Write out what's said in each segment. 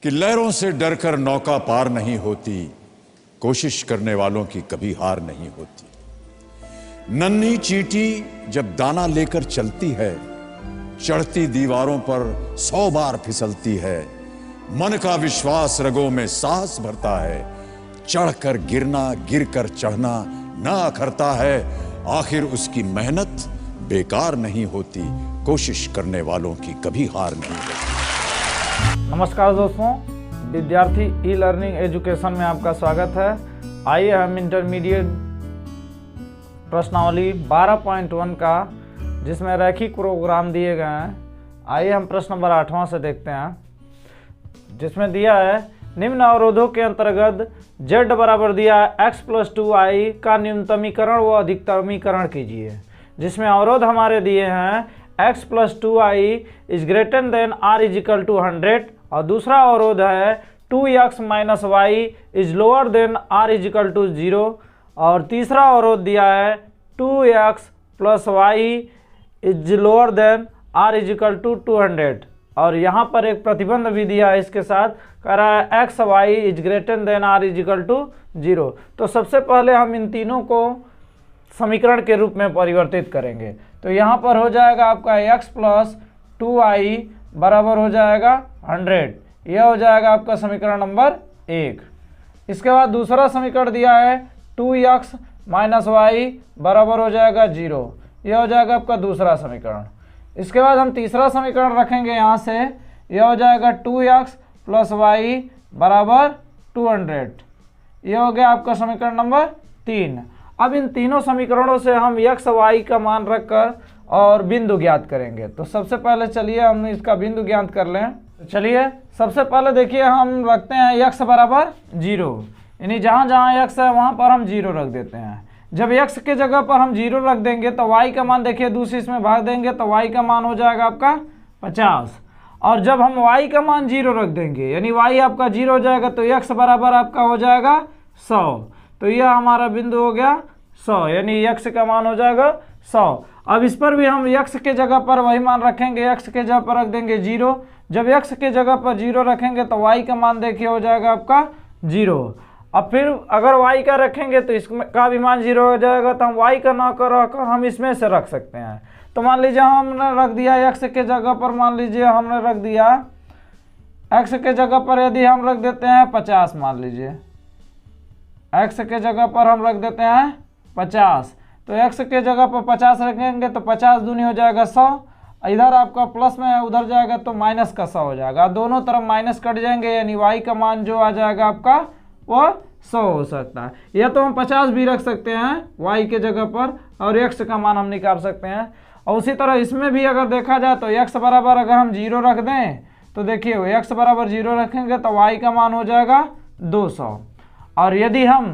कि लहरों से डरकर नौका पार नहीं होती, कोशिश करने वालों की कभी हार नहीं होती। नन्ही चींटी जब दाना लेकर चलती है, चढ़ती दीवारों पर 100 बार फिसलती है। मन का विश्वास रगों में साहस भरता है, चढ़कर गिरना गिरकर चढ़ना ना अखरता है। आखिर उसकी मेहनत बेकार नहीं होती, कोशिश करने वालों की कभी हार नहीं होती। नमस्कार दोस्तों, विद्यार्थी ई लर्निंग एजुकेशन में आपका स्वागत है। आइए हम इंटरमीडिएट प्रश्नावली 12.1 का, जिसमें रैखिक प्रोग्राम दिए गए हैं, आइए हम प्रश्न नंबर 8वां से देखते हैं, जिसमें दिया है निम्न अवरोधों के अंतर्गत z बराबर दिया है x + 2i का न्यूनतमीकरण व अधिकतमीकरण कीजिए। जिसमें अवरोध हमारे दिए हैं x + 2i is greater than r = 100 और दूसरा अवरोध है 2x - y is lower than r = 0 और तीसरा अवरोध दिया है 2x + y is lower than r = 200 और यहाँ पर एक प्रतिबंध भी दिया है, इसके साथ कह रहा है x y is greater than r = 0। तो सबसे पहले हम इन तीनों को समीकरण के रूप में परिवर्तित करेंगे। तो यहाँ पर हो जाएगा आपका x + 2i बराबर हो जाएगा 100, यह हो जाएगा आपका समीकरण नंबर 1। इसके बाद दूसरा समीकरण दिया है 2x - y बराबर हो जाएगा 0, यह हो जाएगा आपका दूसरा समीकरण। इसके बाद हम तीसरा समीकरण रखेंगे यहाँ से, यह हो जाएगा 2x + y बराबर 200, यह हो गया आपका समीकरण नंबर 3। अब इन तीनों समीकरणों से हम x y का मान रखकर और बिंदु ज्ञात करेंगे। तो सबसे पहले चलिए हम इसका बिंदु ज्ञात कर लें। तो चलिए सबसे पहले देखिए हम रखते हैं x बराबर 0, यानी जहाँ जहाँ x है वहाँ पर हम 0 रख देते हैं। जब x के जगह पर हम 0 रख देंगे तो y का मान देखिए दूसरी इसमें भाग देंगे तो y का मान हो जाएगा आपका 50। और जब हम y का मान 0 रख देंगे यानी y आपका 0 हो जाएगा तो x बराबर आपका हो जाएगा 100। तो यह हमारा बिंदु हो गया 100, यानी x का मान हो जाएगा 100। अब इस पर भी हम x के जगह पर वही मान रखेंगे, x के जगह पर रख देंगे 0। जब x के जगह पर 0 रखेंगे तो y का मान देखिए हो जाएगा आपका 0। अब फिर अगर y का रखेंगे तो इसका भी मान 0 हो जाएगा, तो हम y का ना कर हम इसमें से रख सकते हैं। तो मान लीजिए हमने रख दिया x के जगह पर, मान लीजिए हमने रख दिया x के जगह पर यदि हम रख देते हैं 50, मान लीजिए x के जगह पर हम रख देते हैं 50, तो x के जगह पर 50 रखेंगे तो 50 दूनी हो जाएगा 100, इधर आपका प्लस में है उधर जाएगा तो माइनस का 100 हो जाएगा, दोनों तरफ माइनस कट जाएंगे, यानी y का मान जो आ जाएगा आपका वो 100 हो सकता है। या तो हम 50 भी रख सकते हैं y के जगह पर और x का मान हम निकाल सकते हैं। और उसी तरह इसमें भी अगर देखा जाए तो x बराबर अगर हम 0 रख दें तो देखिए x बराबर 0 रखेंगे तो y का मान हो जाएगा 200। और यदि हम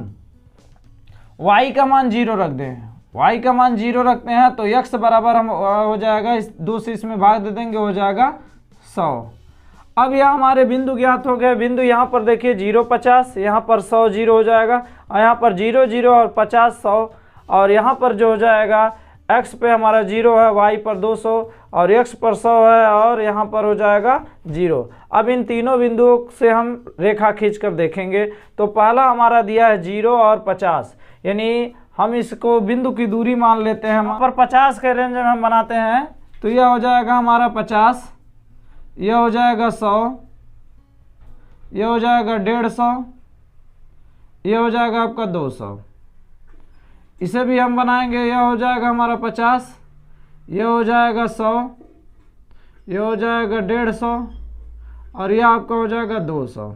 y का मान 0 रख दें, y का मान 0 रखते हैं तो x बराबर हम हो जाएगा, इस 2 से इसमें भाग दे देंगे हो जाएगा 100। अब यह हमारे बिंदु ज्ञात हो गए। बिंदु यहाँ पर देखिए 0 50, यहाँ पर 100 0 हो जाएगा, और यहाँ पर 0 0 और 50 100, और यहाँ पर जो हो जाएगा x पे हमारा 0 है, y पर 200 और x पर 100 है, और यहाँ पर हो जाएगा 0। अब इन तीनों बिंदुओं से हम रेखा खींच कर देखेंगे। तो पहला हमारा दिया है 0 और 50, यानी हम इसको बिंदु की दूरी मान लेते हैं। यहाँ पर 50 के रेंज में हम बनाते हैं तो यह हो जाएगा हमारा 50, यह हो जाएगा 100, यह हो जाएगा 150, यह हो जाएगा आपका 200। इसे भी हम बनाएंगे, यह हो जाएगा हमारा 50, यह हो जाएगा 100, यह हो जाएगा 150 और यह आपका हो जाएगा 200।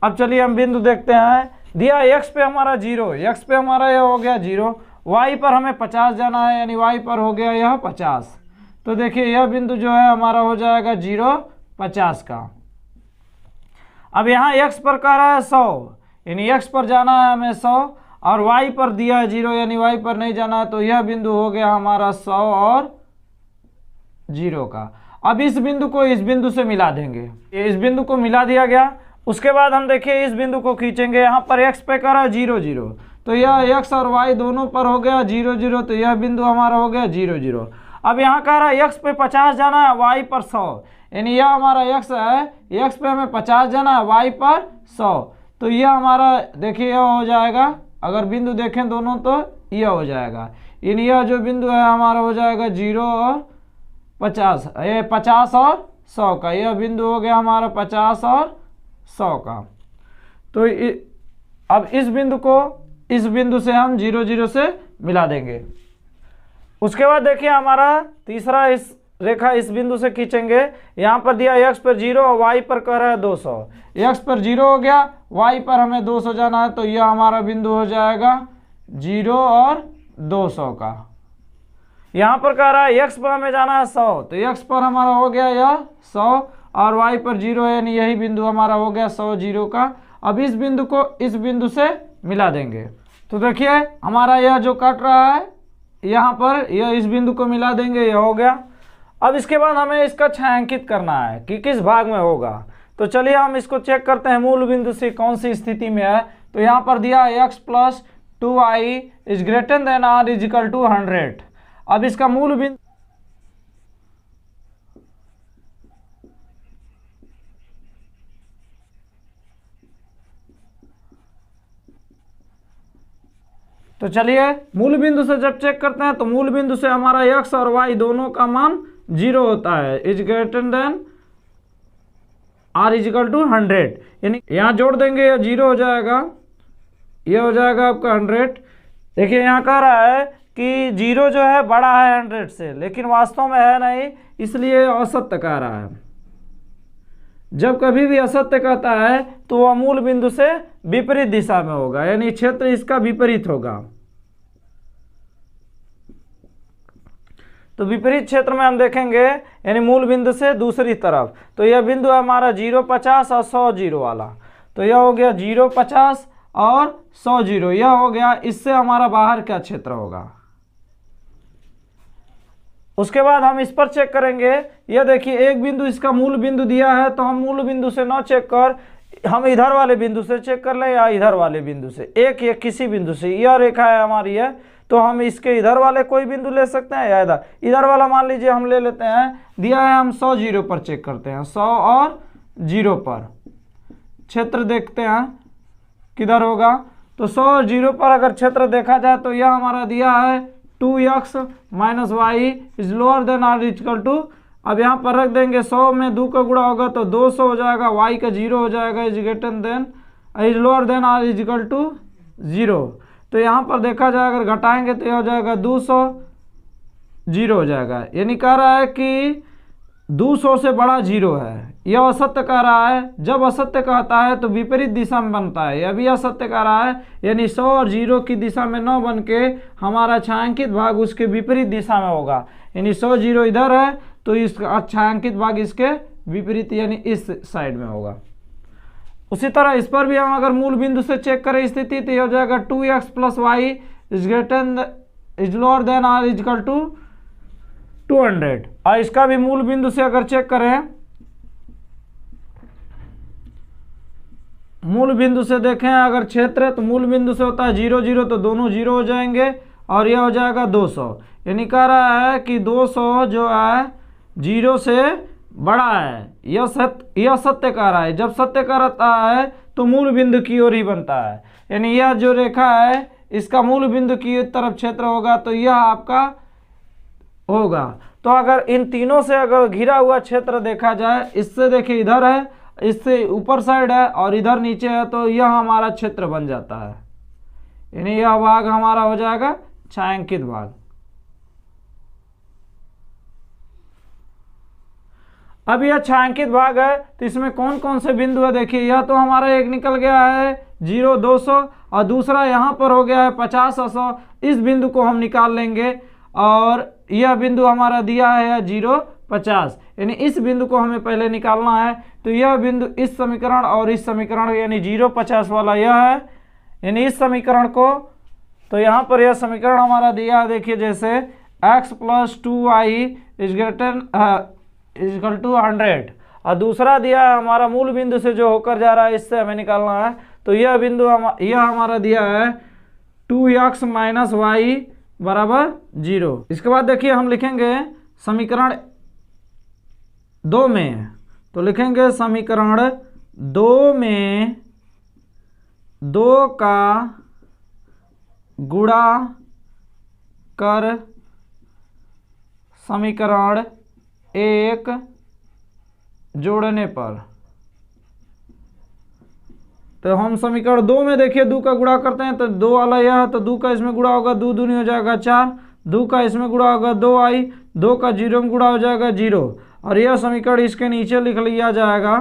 अब चलिए हम बिंदु देखते हैं। दिया x पे हमारा 0, x पे हमारा यह हो गया 0, y पर हमें 50 जाना है, यानी y पर हो गया यह 50। तो देखिए यह बिंदु जो है हमारा हो जाएगा 0 50 का। अब यहाँ x पर कह रहा है 100, यानी x पर जाना है हमें 100, और y पर दिया है 0, यानी y पर नहीं जाना है, तो यह बिंदु हो गया हमारा 100 और 0 का। अब इस बिंदु को इस बिंदु से मिला देंगे, इस बिंदु को मिला दिया गया। उसके बाद हम देखिए इस बिंदु को खींचेंगे, यहाँ पर x पे कर रहा है 0 0, तो यह x और y दोनों पर हो गया 0 0, तो यह बिंदु हमारा हो गया 0 0। अब यहाँ कह रहा है x पे 50 जाना है, y पर 100, यानी यह हमारा x है, x पे हमें 50 जाना है, y पर 100। तो यह हमारा देखिए यह हो जाएगा, अगर बिंदु देखें दोनों तो यह हो जाएगा, यानी यह जो बिंदु है हमारा हो जाएगा 0 और 50, ये 50 और 100 का, यह बिंदु हो गया हमारा 50 और 100 का। तो अब इस बिंदु को इस बिंदु से हम 0 0 से मिला देंगे। उसके बाद देखिए हमारा तीसरा इस रेखा इस बिंदु से खींचेंगे, यहाँ पर दिया x पर 0 और y पर कह रहा है 200, x पर 0 हो गया, y पर हमें 200 जाना है, तो यह हमारा बिंदु हो जाएगा 0 और 200 का। यहाँ पर कह रहा है x पर हमें जाना है 100, तो x पर हमारा हो गया यह 100 और y पर 0 है, यानी यही बिंदु हमारा हो गया 100 0 का। अब इस बिंदु को इस बिंदु से मिला देंगे, तो देखिए हमारा यह जो कट रहा है यहाँ पर यह इस बिंदु को मिला देंगे, यह हो गया। अब इसके बाद हमें इसका छायांकित करना है कि किस भाग में होगा, तो चलिए हम इसको चेक करते हैं मूल बिंदु से कौन सी स्थिति में है। तो यहाँ पर दिया है x plus 2y is greater than r is equal to 100। अब इसका मूल बिंदु तो चलिए मूल बिंदु से जब चेक करते हैं तो मूल बिंदु से हमारा x और y दोनों का मान 0 होता है, is greater than r is equal to 100, यानी यहाँ जोड़ देंगे यह 0 हो जाएगा, यह हो जाएगा आपका 100। देखिए यहाँ कह रहा है कि 0 जो है बड़ा है 100 से, लेकिन वास्तव में है नहीं, इसलिए असत्य कह रहा है। जब कभी भी असत्य कहता है तो वह मूल बिंदु से विपरीत दिशा में होगा, यानी क्षेत्र इसका विपरीत होगा। तो विपरीत क्षेत्र में हम देखेंगे यानी मूल बिंदु से दूसरी तरफ, तो यह बिंदु है हमारा 0 50 और 100 0 वाला, तो यह हो गया 0 50 और 100 0, यह हो गया। इससे हमारा बाहर का क्षेत्र होगा। उसके बाद हम इस पर चेक करेंगे, यह देखिए एक बिंदु इसका मूल बिंदु दिया है, तो हम मूल बिंदु से न चेक कर हम इधर वाले बिंदु से चेक कर लें या इधर वाले बिंदु से, एक या किसी बिंदु से। यह रेखा है हमारी है, तो हम इसके इधर वाले कोई बिंदु ले सकते हैं या इधर वाला मान लीजिए हम ले लेते हैं। दिया है हम 100 0 पर चेक करते हैं, 100 और 0 पर क्षेत्र देखते हैं किधर होगा। तो 100 और 0 पर अगर क्षेत्र देखा जाए तो यह हमारा दिया है 2x minus y is lower than r equal to. अब यहाँ पर रख देंगे 100 में 2 का गुणा होगा तो 200 हो जाएगा, y का 0 हो जाएगा, is greater than is lower than r is equal to 0। तो यहाँ पर देखा जाए अगर घटाएंगे तो यह हो जाएगा 200 0 हो जाएगा, यानी कह रहा है कि 200 से बड़ा 0 है। यह असत्य कह रहा है, जब असत्य कहता है तो विपरीत दिशा में बनता है, यह भी असत्य कह रहा है, यानी 100 और 0 की दिशा में न बन के हमारा छायांकित भाग उसके विपरीत दिशा में होगा, यानी 100 0 इधर है तो इसका छायांकित भाग इसके विपरीत यानी इस साइड में होगा। उसी तरह इस पर भी हम अगर मूल बिंदु से चेक करें स्थिति तो यह हो जाएगा 2x plus y is greater is lower than r is equal to 200। और इसका भी मूल बिंदु से अगर चेक करें, मूल बिंदु से देखें अगर क्षेत्र, तो मूल बिंदु से होता है 0 0, तो दोनों 0 हो जाएंगे और यह हो जाएगा 200, यानी कह रहा है कि 200 जो है 0 से बड़ा है। यह सत्य कह रहा है, जब सत्य कहता है तो मूल बिंदु की ओर ही बनता है, यानी यह जो रेखा है इसका मूल बिंदु की तरफ क्षेत्र होगा, तो यह आपका होगा। तो अगर इन तीनों से अगर घिरा हुआ क्षेत्र देखा जाए, इससे देखिए इधर है, इससे ऊपर साइड है और इधर नीचे है, तो यह हमारा क्षेत्र बन जाता है, यानी यह भाग हमारा हो जाएगा छायांकित भाग। अब यह छायांकित भाग है तो इसमें कौन कौन से बिंदु है देखिए, यह तो हमारा एक निकल गया है 0 200 और दूसरा यहाँ पर हो गया है 50 और 100, इस बिंदु को हम निकाल लेंगे और यह बिंदु हमारा दिया है 0 50, यानी इस बिंदु को हमें पहले निकालना है। तो यह बिंदु इस समीकरण और इस समीकरण यानी 0 50 वाला यह है, यानी इस समीकरण को, तो यहाँ पर यह समीकरण हमारा दिया है देखिए जैसे x plus 2y is greater is equal to 100 और दूसरा दिया है हमारा मूल बिंदु से जो होकर जा रहा है इससे हमें निकालना है। तो यह बिंदु यह हमारा दिया है 2x माइनस वाई बराबर 0। इसके बाद देखिए हम लिखेंगे समीकरण 2 में, तो लिखेंगे समीकरण 2 में 2 का गुणा कर समीकरण 1 जोड़ने पर। तो हम समीकरण 2 में देखिए 2 का गुणा करते हैं तो 2 वाला यह है, तो 2 का इसमें गुणा होगा 2 दूनी हो जाएगा 4, 2 का इसमें गुणा होगा 2i, 2 का 0 में गुणा हो जाएगा 0, और यह समीकरण इसके नीचे लिख लिया जाएगा,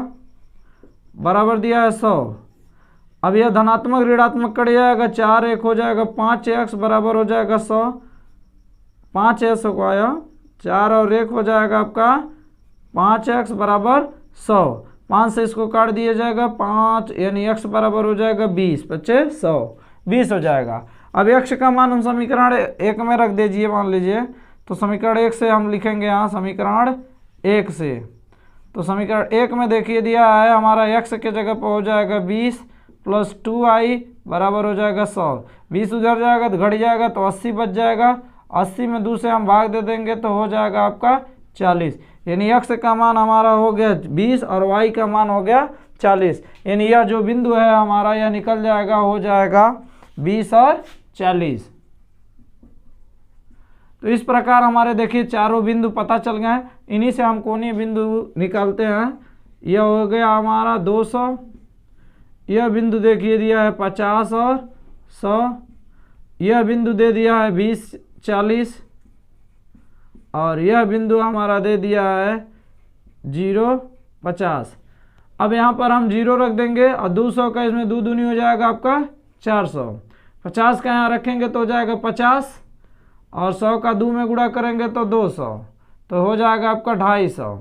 बराबर दिया है 100। अब यह धनात्मक ऋणात्मक कट जाएगा, 4 1 हो जाएगा 5x बराबर हो जाएगा 100, 5s हो आया 4 और 1 हो जाएगा आपका 5x बराबर 100, 5 से इसको काट दिया जाएगा 5, यानी x बराबर हो जाएगा 20, 25 100 20 हो जाएगा। अब x का मान हम समीकरण 1 में रख दीजिए, मान लीजिए, तो समीकरण 1 से हम लिखेंगे यहाँ समीकरण 1 से, तो समीकरण 1 में देखिए दिया है हमारा x के जगह पर हो जाएगा 20 प्लस 2i बराबर हो जाएगा 100, 20 उधर जाएगा तो घट जाएगा तो 80 बच जाएगा, 80 में 2 से हम भाग दे देंगे तो हो जाएगा आपका 40, यानी x का मान हमारा हो गया 20 और y का मान हो गया 40, यानी यह जो बिंदु है हमारा यह निकल जाएगा, हो जाएगा 20 और 40। तो इस प्रकार हमारे देखिए चारों बिंदु पता चल गए हैं, इन्हीं से हम कोणीय बिंदु निकालते हैं। यह हो गया हमारा 200, यह बिंदु देखिए दिया है 50 और 100, यह बिंदु दे दिया है 20 40, और यह बिंदु हमारा दे दिया है 0 50। अब यहाँ पर हम 0 रख देंगे और 200 का इसमें 2 दूनी हो जाएगा आपका 400, 50 का यहाँ रखेंगे तो हो जाएगा 50, और 100 का 2 में गुणा करेंगे तो 200, तो हो जाएगा आपका 250।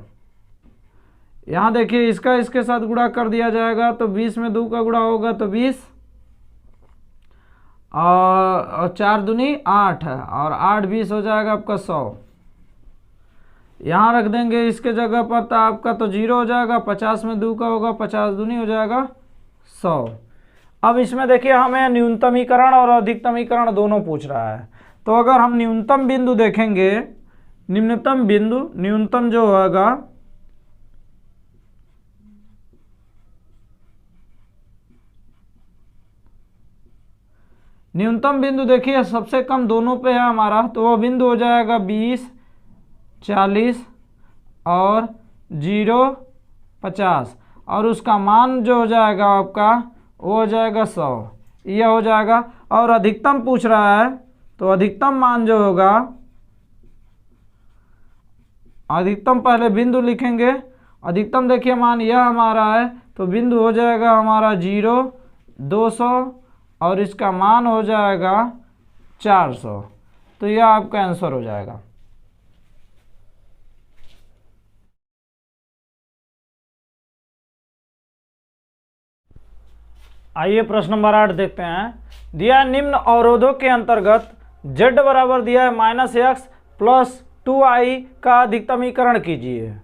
यहाँ देखिए इसका इसके साथ गुणा कर दिया जाएगा तो 20 में 2 का गुणा होगा तो 20, और 4 दूनी 8 है, और 8 20 हो जाएगा आपका 100। यहाँ रख देंगे इसके जगह पर तो आपका तो 0 हो जाएगा, 50 में 2 का होगा 50 दूनी हो जाएगा 100। अब इसमें देखिए हमें न्यूनतमीकरण और अधिकतमीकरण दोनों पूछ रहा है, तो अगर हम न्यूनतम बिंदु देखेंगे, निम्नतम बिंदु, न्यूनतम जो होगा न्यूनतम बिंदु देखिए सबसे कम दोनों पे है हमारा, तो वो बिंदु हो जाएगा 20 40 और 0 50, और उसका मान जो हो जाएगा आपका वो हो जाएगा 100, यह हो जाएगा। और अधिकतम पूछ रहा है, तो अधिकतम मान जो होगा, अधिकतम पहले बिंदु लिखेंगे, अधिकतम देखिए मान यह हमारा है, तो बिंदु हो जाएगा हमारा 0 200 और इसका मान हो जाएगा 400, तो यह आपका आंसर हो जाएगा। आइए प्रश्न नंबर 8 देखते हैं। दिया निम्न अवरोधों के अंतर्गत z बराबर दिया है -x प्लस 2i का अधिकतमीकरण कीजिए,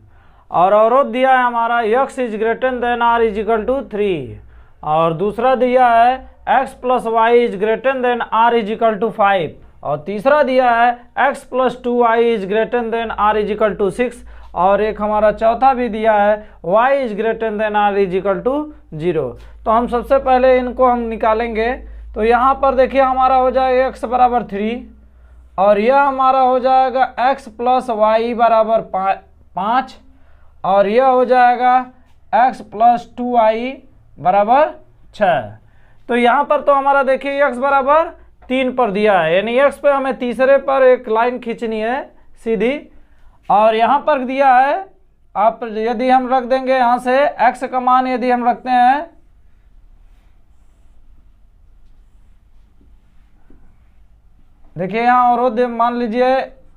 और अवरोध दिया है हमारा x is greater than r is equal to 3, और दूसरा दिया है x plus y is greater than r is equal to 5, और तीसरा दिया है x plus 2i is greater than r is equal to 6, और एक हमारा चौथा भी दिया है y is greater than r is equal to 0। तो हम सबसे पहले इनको हम निकालेंगे, तो यहाँ पर देखिए हमारा हो जाएगा x बराबर 3, और यह हमारा हो जाएगा x प्लस वाई बराबर 5, और यह हो जाएगा x प्लस 2i बराबर 6। तो यहाँ पर तो हमारा देखिए x बराबर 3 पर दिया है, यानी x पे हमें तीसरे पर एक लाइन खींचनी है सीधी, और यहाँ पर दिया है, आप यदि हम रख देंगे यहाँ से x का मान यदि हम रखते हैं, देखिए यहाँ अवरोध मान लीजिए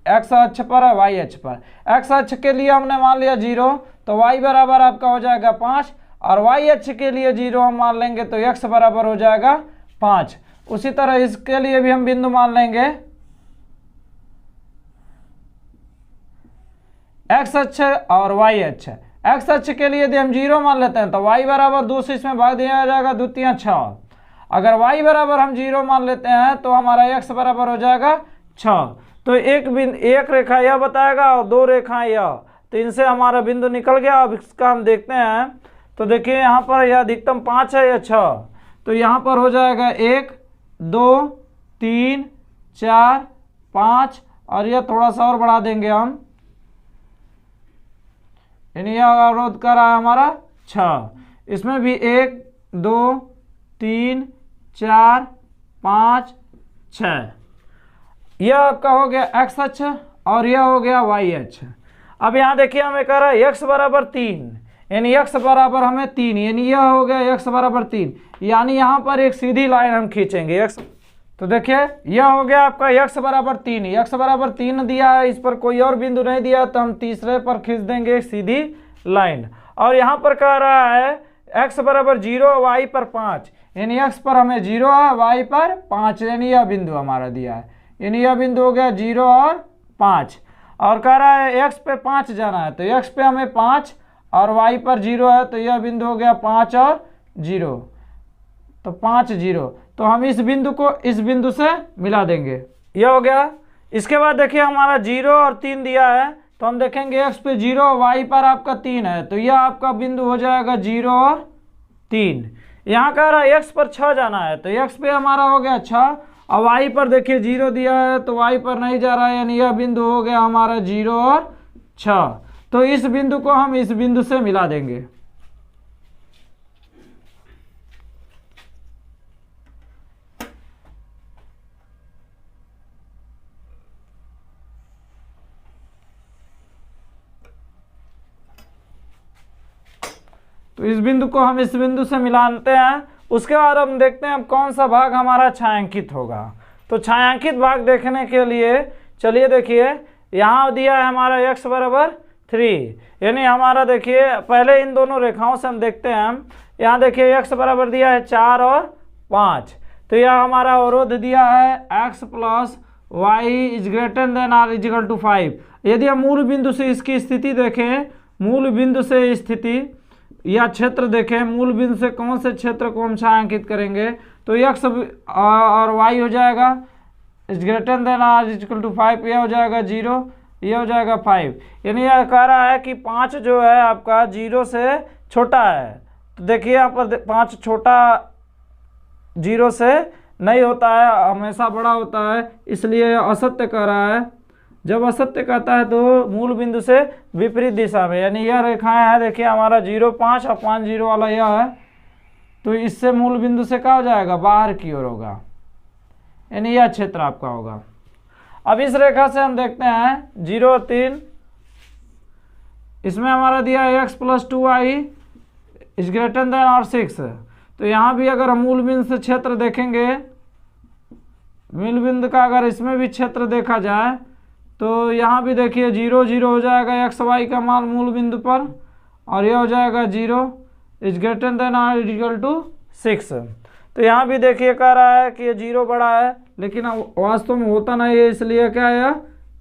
x अक्ष पर है y अक्ष पर, x अक्ष के लिए हमने मान लिया 0, तो y बराबर आपका हो जाएगा 5, और y अक्ष के लिए 0 हम मान लेंगे तो x बराबर हो जाएगा 5। उसी तरह इसके लिए भी हम बिंदु मान लेंगे, x अक्ष और y अक्ष। x अक्ष के लिए यदि हम 0 मान लेते हैं तो y बराबर 2 से इसमें भाग दिया जाएगा 2 3 6, अगर y बराबर हम 0 मान लेते हैं तो हमारा x बराबर हो जाएगा 6। तो एक रेखा यह बताएगा और 2 रेखाएं यह, तो इनसे हमारा बिंदु निकल गया। अब इसका हम देखते हैं, तो देखिए यहाँ पर यह अधिकतम 5 है या 6, तो यहाँ पर हो जाएगा 1 2 3 4 5, और यह थोड़ा सा और बढ़ा देंगे हम, यानी यह अवरोध कर रहा है हमारा 6। इसमें भी 1 2 3 4 5 6, यह आपका हो गया x अक्ष और यह हो गया y अक्ष। अब यहाँ देखिए हमें कह रहा है x बराबर 3, यानी x बराबर हमें 3, यानी यह हो गया x बराबर 3, यानी यहाँ पर एक सीधी लाइन हम खींचेंगे x। तो देखिए यह हो गया आपका x बराबर 3, x बराबर 3 दिया है, इस पर कोई और बिंदु नहीं दिया, तो हम तीसरे पर खींच देंगे एक सीधी लाइन। और यहाँ पर कह रहा है x बराबर 0 y पर 5, यानी x पर हमें 0 है, y पर 5, यानी यह बिंदु हमारा दिया है, यानी यह बिंदु हो गया 0 और 5। और कह रहा है x पे 5 जाना है, तो x पे हमें 5 और y पर 0 है, तो यह बिंदु हो गया 5 और 0, तो 5 0, तो हम इस बिंदु को इस बिंदु से मिला देंगे, यह हो गया। इसके बाद देखिए हमारा 0 और 3 दिया है, तो हम देखेंगे x पे 0 y पर आपका 3 है, तो यह आपका बिंदु हो जाएगा 0 और 3। यहाँ कह रहा है x पर 6 जाना है, तो x पे हमारा हो गया 6, और y पर देखिए 0 दिया है, तो y पर नहीं जा रहा है, यानी यह बिंदु हो गया हमारा 0 और 6, तो इस बिंदु को हम इस बिंदु से मिला देंगे। तो इस बिंदु को हम इस बिंदु से मिलाते हैं। उसके बाद हम देखते हैं कौन सा भाग हमारा छायांकित होगा। तो छायांकित भाग देखने के लिए चलिए देखिए, यहाँ दिया है हमारा x बराबर 3, यानी हमारा देखिए पहले इन दोनों रेखाओं से हम देखते हैं, यहाँ देखिए x बराबर दिया है 4 और 5, तो यह हमारा अवरोध दिया है x plus y is greater than r equal to 5। यदि हम मूल बिंदु से इसकी स्थिति देखें, मूल बिंदु से स्थिति या क्षेत्र देखें, मूल बिंदु से कौन से क्षेत्र को हम छायांकित करेंगे, तो x और y हो जाएगा is greater than r equal to 5, यह हो जाएगा 0, यह हो जाएगा 5, यानी यह कह रहा है कि 5 जो है आपका 0 से छोटा है। तो देखिए यहाँ पर 5 छोटा 0 से नहीं होता है, हमेशा बड़ा होता है, इसलिए असत्य कह रहा है। जब असत्य कहता है तो मूल बिंदु से विपरीत दिशा में, यानी यह रेखाएं हैं, देखिए हमारा 0 5 और 5 0 वाला यह है, तो इससे मूल बिंदु से क्या हो जाएगा, बाहर की ओर होगा, यानी यह क्षेत्र आपका होगा। अब इस रेखा से हम देखते हैं 0 और 3, इसमें हमारा दिया है x plus 2y is greater then और 6, तो यहाँ भी अगर हम मूल बिंदु से क्षेत्र देखेंगे, मूल बिंदु का अगर इसमें भी क्षेत्र देखा जाए, तो यहाँ भी देखिए 0 0 हो जाएगा एक्स वाई का मान मूल बिंदु पर, और यह हो जाएगा 0 is greater than r equal to 6। तो यहाँ भी देखिए कह रहा है कि ये 0 बड़ा है, लेकिन वास्तव में होता नहीं है, इसलिए क्या है,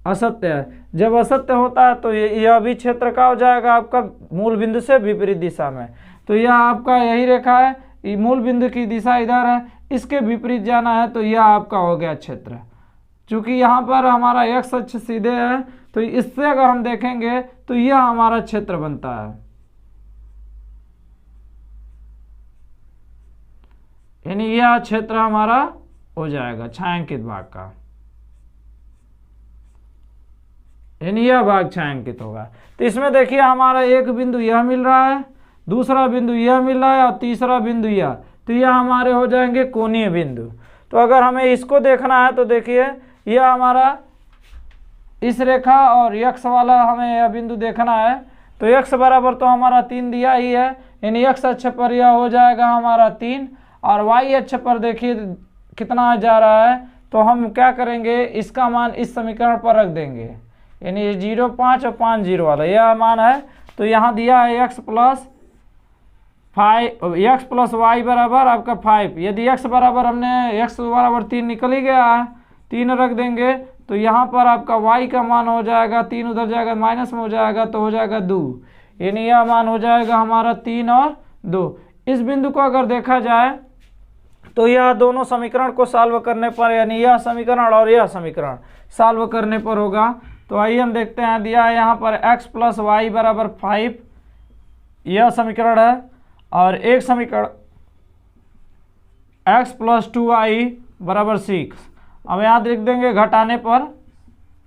असत्य है। जब असत्य होता है तो यह भी क्षेत्र का हो जाएगा आपका मूल बिंदु से विपरीत दिशा में। तो यह आपका यही रेखा है, मूल बिंदु की दिशा इधर है, इसके विपरीत जाना है, तो यह आपका हो गया क्षेत्र। चूंकि यहाँ पर हमारा x अक्ष सीधे है, तो इससे अगर हम देखेंगे तो यह हमारा क्षेत्र बनता है, यानी यह क्षेत्र हमारा हो जाएगा छायांकित भाग का, यानी यह भाग छायांकित होगा। तो इसमें देखिए हमारा एक बिंदु यह मिल रहा है, दूसरा बिंदु यह मिल रहा है, और तीसरा बिंदु यह, तो यह हमारे हो जाएंगे कोणीय बिंदु। तो अगर हमें इसको देखना है तो देखिए यह हमारा इस रेखा और x वाला हमें यह बिंदु देखना है, तो x बराबर तो हमारा 3 दिया ही है, यानी x अक्ष पर यह हो जाएगा हमारा 3, और y अक्ष पर देखिए कितना जा रहा है, तो हम क्या करेंगे, इसका मान इस समीकरण पर रख देंगे, यानी 0 5 और 5 0 वाला यह मान है। तो यहाँ दिया है x प्लस y बराबर आपका 5, यदि x बराबर हमने x बराबर 3 निकल ही गया है, 3 रख देंगे, तो यहाँ पर आपका y का मान हो जाएगा 3 उधर जाएगा माइनस में हो जाएगा, तो हो जाएगा 2, यानी यह मान हो जाएगा हमारा 3 और 2। इस बिंदु को अगर देखा जाए तो यह दोनों समीकरण को सॉल्व करने पर, यानी यह समीकरण और यह समीकरण सॉल्व करने पर होगा, तो आइए हम देखते हैं, दिया है यहाँ पर x प्लस वाई बराबर 5, यह समीकरण है। और एक समीकरण x प्लस 2y बराबर 6। अब यहाँ लिख देंगे, घटाने पर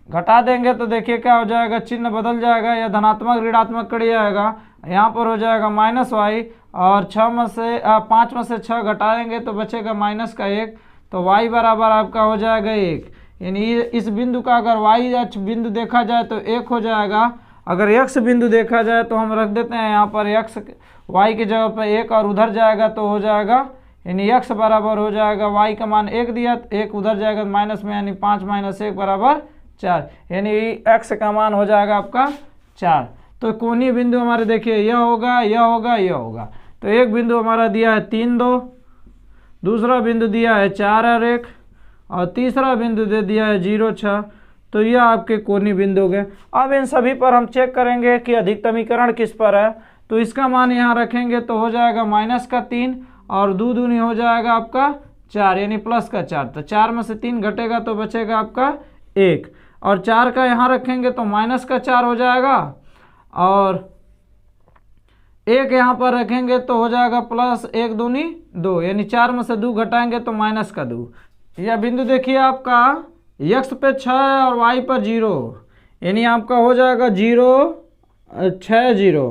घटा देंगे तो देखिए क्या हो जाएगा, चिन्ह बदल जाएगा, या धनात्मक ऋणात्मक कट जाएगा। यहाँ पर हो जाएगा माइनस वाई, और 5 में से 6 घटाएंगे तो बचेगा माइनस का 1, तो y बराबर आपका हो जाएगा 1। यानी इस बिंदु का अगर y अक्ष बिंदु देखा जाए तो 1 हो जाएगा। अगर x बिंदु देखा जाए तो हम रख देते हैं यहाँ पर x y की जगह पर 1, और उधर जाएगा तो हो जाएगा, यानी x बराबर हो जाएगा, y का मान 1 दिया, 1 उधर जाएगा माइनस में, यानी 5 - 1 बराबर 4, यानी x का मान हो जाएगा आपका 4। तो कोणीय बिंदु हमारे देखिए यह होगा, यह होगा, यह होगा। तो एक बिंदु हमारा दिया है 3, 2, दूसरा बिंदु दिया है 4 और 1, और तीसरा बिंदु दे दिया है 0, 6। तो यह आपके कोणीय बिंदु हो गए। अब इन सभी पर हम चेक करेंगे कि अधिकतमीकरण किस पर है। तो इसका मान यहाँ रखेंगे तो हो जाएगा माइनस का 3, और 2 दूनी हो जाएगा आपका 4, यानी प्लस का 4। तो 4 में से 3 घटेगा तो बचेगा आपका 1, और 4 का यहाँ रखेंगे तो माइनस का 4 हो जाएगा, और 1 यहाँ पर रखेंगे तो हो जाएगा प्लस 1 दूनी 2, यानी 4 में से 2 घटाएंगे तो माइनस का 2। यह बिंदु देखिए आपका x पे 6 है और y पर 0, यानी आपका हो जाएगा 0, 6, 0,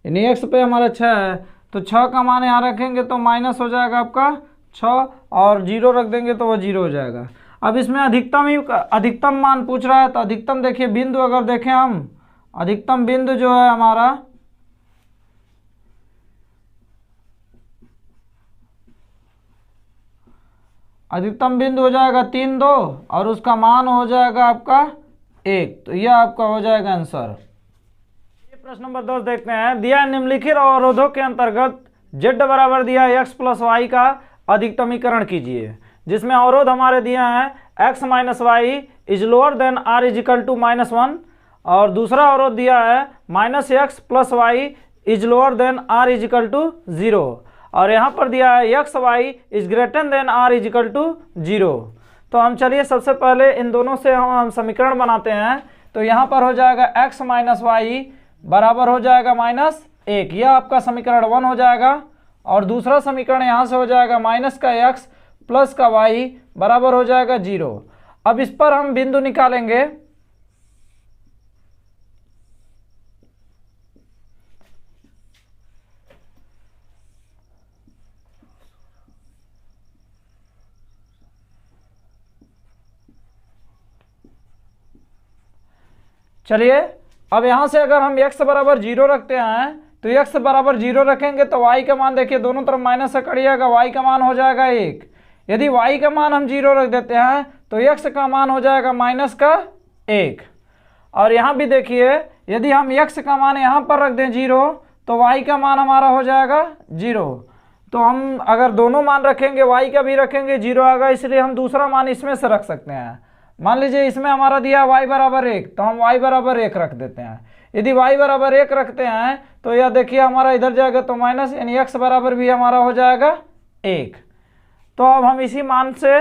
यानी x पे हमारा 6 है, तो 6 का मान यहाँ रखेंगे तो माइनस हो जाएगा आपका 6, और 0 रख देंगे तो वह 0 हो जाएगा। अब इसमें अधिकतम मान पूछ रहा है, तो अधिकतम देखिए बिंदु अगर देखें हम, अधिकतम बिंदु जो है हमारा अधिकतम बिंदु हो जाएगा 3, 2, और उसका मान हो जाएगा आपका 1। तो यह आपका हो जाएगा आंसर। ये प्रश्न नंबर 10 देखते हैं। दिया निम्नलिखित अवरोधों के अंतर्गत z बराबर दिया है x प्लस वाई का अधिकतमीकरण कीजिए, जिसमें अवरोध हमारे दिया है x minus y is lower than r is equal to -1, और दूसरा अवरोध दिया है minus x plus y is lower than r is equal to 0, और यहाँ पर दिया है x y is greater than r is equal to 0। तो हम चलिए सबसे पहले इन दोनों से हम समीकरण बनाते हैं। तो यहाँ पर हो जाएगा x माइनस वाई बराबर हो जाएगा -1, यह आपका समीकरण 1 हो जाएगा, और दूसरा समीकरण यहाँ से हो जाएगा माइनस का x प्लस का y बराबर हो जाएगा 0। अब इस पर हम बिंदु निकालेंगे। चलिए अब यहाँ से अगर हम x बराबर 0 रखते हैं तो x बराबर 0 रखेंगे तो y का मान देखिए दोनों तरफ माइनस से कटिएगा, y का मान हो जाएगा 1। यदि y का मान हम 0 रख देते हैं तो x का मान हो जाएगा माइनस का 1। और यहाँ भी देखिए यदि हम x का मान यहाँ पर रख दें 0 तो y का मान हमारा हो जाएगा 0। तो हम अगर दोनों मान रखेंगे, y का भी रखेंगे 0 आएगा, इसलिए हम दूसरा मान इसमें से रख सकते हैं। मान लीजिए इसमें हमारा दिया y बराबर 1, तो हम y बराबर 1 रख देते हैं। यदि y बराबर 1 रखते हैं तो यह देखिए हमारा इधर जाएगा तो माइनस, यानी x बराबर भी हमारा हो जाएगा 1। तो अब हम इसी मान से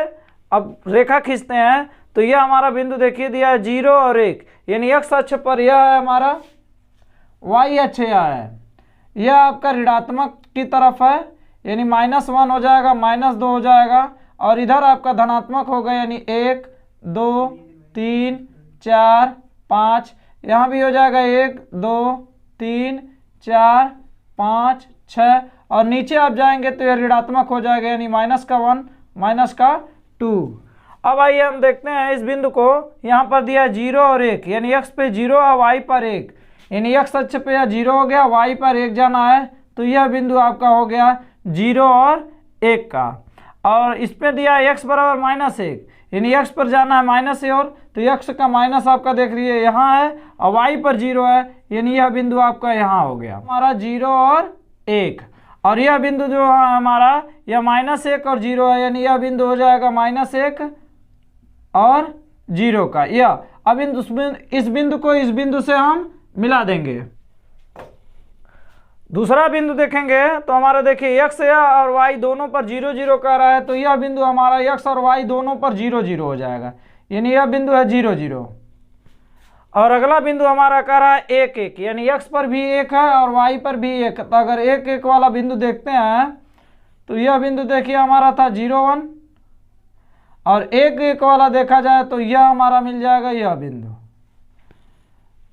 अब रेखा खींचते हैं। तो यह हमारा बिंदु देखिए दिया है 0 और 1, यानी x अक्ष पर यह है हमारा, y अक्ष यह है, यह आपका ऋणात्मक की तरफ है, यानी -1 हो जाएगा, -2 हो जाएगा, और इधर आपका धनात्मक होगा, यानी 1, 2, 3, 4, 5, यहाँ भी हो जाएगा 1, 2, 3, 4, 5, 6, और नीचे आप जाएंगे तो यह ऋणात्मक हो जाएगा, यानी -1, -2। अब आइए हम देखते हैं इस बिंदु को। यहाँ पर दिया 0 और 1, यानी x पे 0 और y पर 1, यानी x अक्ष पे 0 हो गया, y पर 1 जाना है, तो यह बिंदु आपका हो गया 0 और 1 का। और इस पे दिया x बराबर -1, यानी x पर जाना है माइनस और, तो x का माइनस आपका देख लीजिए यहाँ है, और y पर 0 है, यानी यह बिंदु आपका यहाँ हो गया हमारा 0 और 1। और यह बिंदु जो है हमारा यह -1 और 0 है, यानी यह बिंदु हो जाएगा -1 और 0 का। यह अब इस बिंदु को इस बिंदु से हम मिला देंगे। दूसरा बिंदु देखेंगे तो हमारा देखिए x और y दोनों पर 0, 0 कर रहा है, तो यह बिंदु हमारा x और y दोनों पर 0, 0 हो जाएगा, यानी यह बिंदु है 0, 0। और अगला बिंदु हमारा कह रहा है 1 1, यानी x पर भी 1 है और y पर भी 1 है। तो अगर 1 1 वाला बिंदु देखते हैं तो यह बिंदु देखिए हमारा था 0 1, और 1 1 वाला देखा जाए तो यह हमारा मिल जाएगा यह बिंदु।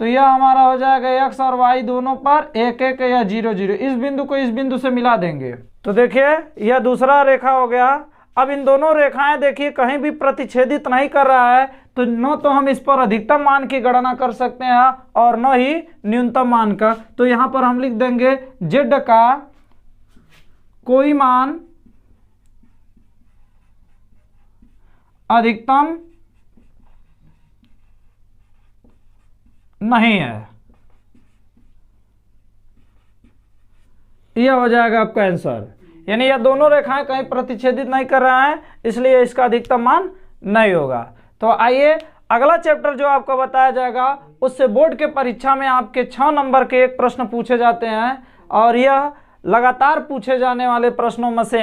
तो यह हमारा हो जाएगा x और y दोनों पर 1 1 या 0 0। इस बिंदु को इस बिंदु से मिला देंगे। तो देखिए यह दूसरा रेखा हो गया। अब इन दोनों रेखाएं देखिए कहीं भी प्रतिच्छेदित नहीं कर रहा है, तो न तो हम इस पर अधिकतम मान की गणना कर सकते हैं और न ही न्यूनतम मान का। तो यहां पर हम लिख देंगे z का कोई मान अधिकतम नहीं है। यह हो जाएगा आपका आंसर, यानी यह दोनों रेखाएं कहीं प्रतिच्छेदित नहीं कर रहा है, इसलिए इसका अधिकतम मान नहीं होगा। तो आइए अगला चैप्टर जो आपको बताया जाएगा उससे बोर्ड के परीक्षा में आपके 6 नंबर के एक प्रश्न पूछे जाते हैं और यह लगातार पूछे जाने वाले प्रश्नों में से